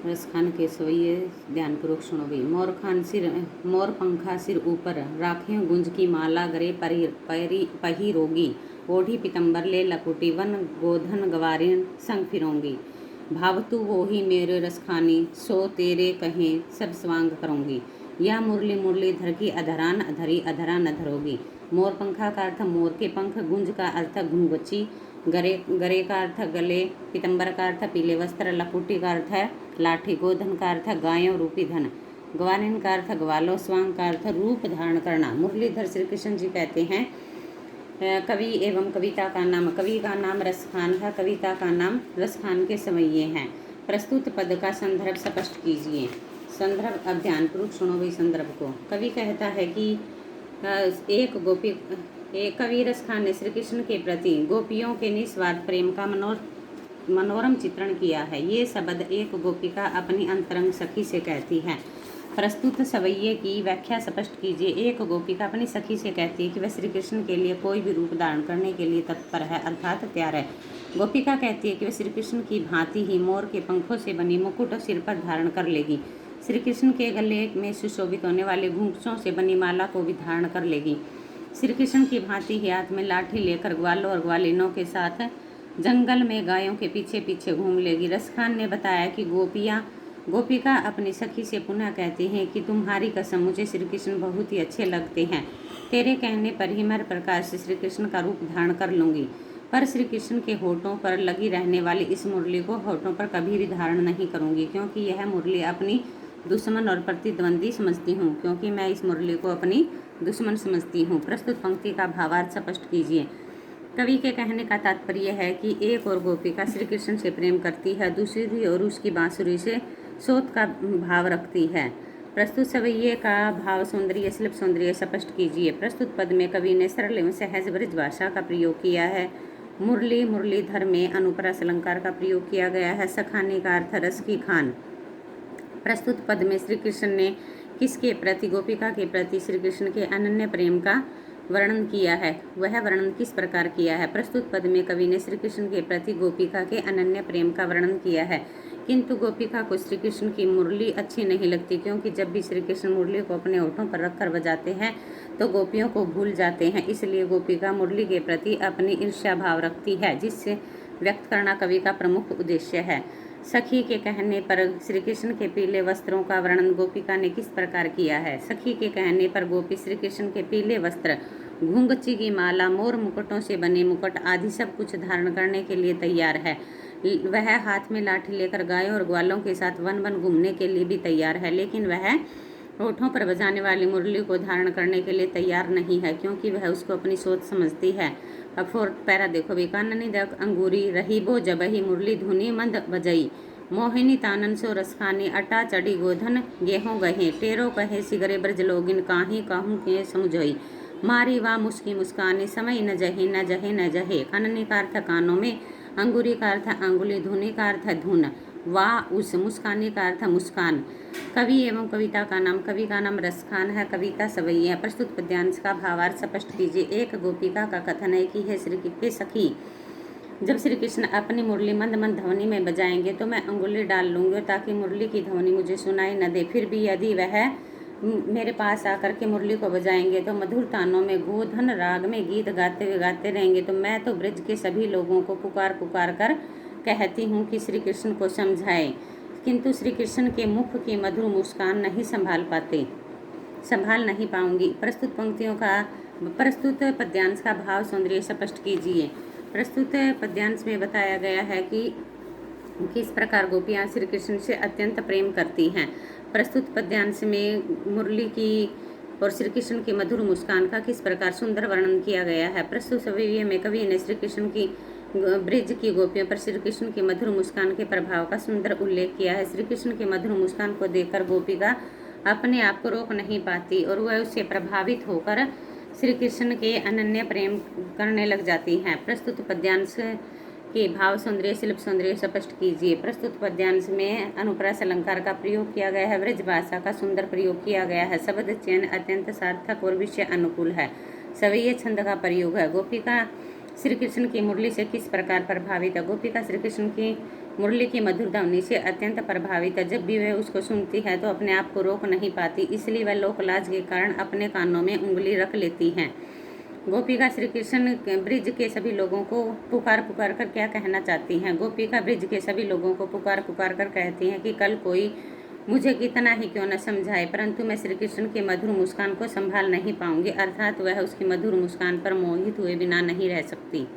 रसखान के सवैये ध्यानपूर्वक सुनो भी। मोर पंखा सिर ऊपर, राखियों गुंज की माला गरे पहिरोगी, ओढ़ी पीतम्बर ले लकुटी, वन गोधन गवारिन संग फिरोंगी। भावतु वो ही मेरे रसखानी, सो तेरे कहें सब स्वांग करूंगी। या मुरली मुरली धर की अधरान अधरी अधरा न धरोगी। मोर पंखा का अर्थ मोर के पंख, गुंज का अर्थ घुंघची, गरे का अर्थ गले, पीतम्बर का अर्थ पीले वस्त्र, लकुटी का अर्थ है लाठी, गोधन का अर्थ गायों रूपी धन, ग्वालिन का अर्थ ग्वालो, स्वांग का अर्थ रूप धारण करना। मुरलीधर श्री कृष्ण जी कहते हैं कवि एवं कविता का नाम। कवि का नाम रसखान है, कविता का नाम रसखान के सवैये हैं। प्रस्तुत पद का संदर्भ स्पष्ट कीजिए। संदर्भ अब ध्यानपूर्वक सुनो भाई संदर्भ को। कवि कहता है कि कवि रसखान ने श्री कृष्ण के प्रति गोपियों के निस्वार्थ प्रेम का मनोरम चित्रण किया है। ये शब्द एक गोपिका अपनी अंतरंग सखी से कहती है। प्रस्तुत सवैये की व्याख्या स्पष्ट कीजिए। एक गोपिका अपनी सखी से कहती है कि वह श्री कृष्ण के लिए कोई भी रूप धारण करने के लिए तत्पर है, अर्थात तैयार है। गोपिका कहती है कि वह श्री कृष्ण की भांति ही मोर के पंखों से बनी मुकुट सिर पर धारण कर लेगी। श्री कृष्ण के गले में सुशोभित होने वाले घुंघचों से बनी माला को भी धारण कर लेगी। श्री कृष्ण की भांति ही हाथ में लाठी लेकर ग्वालों और ग्वालिनों के साथ जंगल में गायों के पीछे पीछे घूम लेगी। रसखान ने बताया कि गोपिका अपनी सखी से पुनः कहती हैं कि तुम्हारी कसम, मुझे श्री कृष्ण बहुत ही अच्छे लगते हैं। तेरे कहने पर ही मैं प्रकार से श्री कृष्ण का रूप धारण कर लूँगी। पर श्री कृष्ण के होठों पर लगी रहने वाली इस मुरली को होठों पर कभी भी धारण नहीं करूँगी, क्योंकि यह मुरली अपनी दुश्मन और प्रतिद्वंदी समझती हूँ क्योंकि मैं इस मुरली को अपनी दुश्मन समझती हूँ। प्रस्तुत पंक्ति का भावार्थ स्पष्ट कीजिए। कवि के कहने का तात्पर्य है कि एक और गोपिका श्री कृष्ण से प्रेम करती है, दूसरी और उसकी बांसुरी से शोध का भाव रखती है। प्रस्तुत सवैये का भाव सौंदर्य शिल्प सौंदर्य स्पष्ट कीजिए। प्रस्तुत पद में कवि ने सरल एवं सहज ब्रज भाषा का प्रयोग किया है। मुरली मुरलीधर में अनुप्रास अलंकार का प्रयोग किया गया है। सखाने का अर्थ रस की खान। प्रस्तुत पद में श्री कृष्ण ने किसके प्रति, गोपिका के प्रति श्री कृष्ण के अनन्य प्रेम का वर्णन किया है। वह वर्णन किस प्रकार किया है। प्रस्तुत पद में कवि ने श्री कृष्ण के प्रति गोपिका के अनन्य प्रेम का वर्णन किया है, किंतु गोपिका को श्री कृष्ण की मुरली अच्छी नहीं लगती, क्योंकि जब भी श्री कृष्ण मुरली को अपने होठों पर रखकर बजाते हैं तो गोपियों को भूल जाते हैं। इसलिए गोपिका मुरली के प्रति अपनी ईर्ष्या भाव रखती है, जिससे व्यक्त करना कवि का प्रमुख उद्देश्य है। सखी के कहने पर श्री कृष्ण के पीले वस्त्रों का वर्णन गोपिका ने किस प्रकार किया है। सखी के कहने पर गोपी श्री कृष्ण के पीले वस्त्र, घुंघची की माला, मोर मुकुटों से बने मुकुट आदि सब कुछ धारण करने के लिए तैयार है। वह हाथ में लाठी लेकर गायों और ग्वालों के साथ वन वन घूमने के लिए भी तैयार है, लेकिन वह होठों पर बजाने वाली मुरली को धारण करने के लिए तैयार नहीं है, क्योंकि वह उसको अपनी सोच समझती है। अब फोर्थ पैरा देखो भी। काननी दक अंगूरी रहीबो जबही, मुरली धुनी मंद बजई, मोहिनी तानन सो रसखानी, अटा चढ़ी गोधन गेहों गहे, टेरो कहे सिगरे ब्रज लोगिन, काहीं कहूँ के समुझई, मारी वा मुस्की मुस्कानी, समय न जहे न जहे न जहे। काननी का अर्थ कानों में, अंगूरी का अर्थ अंगुली, धुनी का अर्थ धुन, वा उस, मुस्कानी का अर्थ मुस्कान। कवि एवं कविता का नाम। कवि का नाम रसखान है, कविता सवैया। प्रस्तुत पद्यांश का भावार्थ स्पष्ट कीजिए। एक गोपिका का कथन है कि हे श्री के सखी, जब श्री कृष्ण अपनी मुरली मंद मंद ध्वनि में बजाएंगे तो मैं अंगुली डाल लूँगी ताकि मुरली की ध्वनि मुझे सुनाई न दे। फिर भी यदि वह मेरे पास आकर के मुरली को बजाएंगे तो मधुर तानों में गोधन राग में गीत गाते रहेंगे तो मैं तो ब्रज के सभी लोगों को पुकार पुकार कर कहती हूँ कि श्री कृष्ण को समझाए, किंतु श्री कृष्ण के मुख की मधुर मुस्कान नहीं संभाल नहीं पाऊंगी। प्रस्तुत पद्यांश का भाव सौंदर्य स्पष्ट कीजिए। प्रस्तुत पद्यांश में बताया गया है कि किस प्रकार गोपियाँ श्री कृष्ण से अत्यंत प्रेम करती हैं। प्रस्तुत पद्यांश में मुरली की और श्री कृष्ण की मधुर मुस्कान का किस प्रकार सुंदर वर्णन किया गया है। प्रस्तुत सवैये में कवि ने श्री कृष्ण की ब्रज की गोपियों पर श्री कृष्ण की मधुर मुस्कान के प्रभाव का सुंदर उल्लेख किया है। श्री कृष्ण की मधुर मुस्कान को देखकर गोपिका अपने आप को रोक नहीं पाती और वह उससे प्रभावित होकर श्री कृष्ण के अनन्य प्रेम करने लग जाती हैं। प्रस्तुत पद्यांश के भाव सौंदर्य शिल्प सौंदर्य स्पष्ट कीजिए। प्रस्तुत पद्यांश में अनुप्रास अलंकार का प्रयोग किया गया है। ब्रज भाषा का सुंदर प्रयोग किया गया है। शब्द चयन अत्यंत सार्थक और विषय अनुकूल है। सवैये छंद का प्रयोग है। गोपिका श्री कृष्ण की मुरली से किस प्रकार प्रभावित है। गोपिका श्री कृष्ण की मुरली की मधुर ध्वनि से अत्यंत प्रभावित है। जब भी वह उसको सुनती है तो अपने आप को रोक नहीं पाती, इसलिए वह लोकलाज के कारण अपने कानों में उंगली रख लेती है। गोपिका श्री कृष्ण ब्रिज के सभी लोगों को पुकार पुकार कर क्या कहना चाहती हैं। गोपिका ब्रिज के सभी लोगों को पुकार पुकार कर कहती हैं कि कल कोई मुझे कितना ही क्यों न समझाए, परंतु मैं श्री कृष्ण की मधुर मुस्कान को संभाल नहीं पाऊंगी, अर्थात वह उसकी मधुर मुस्कान पर मोहित हुए बिना नहीं रह सकती।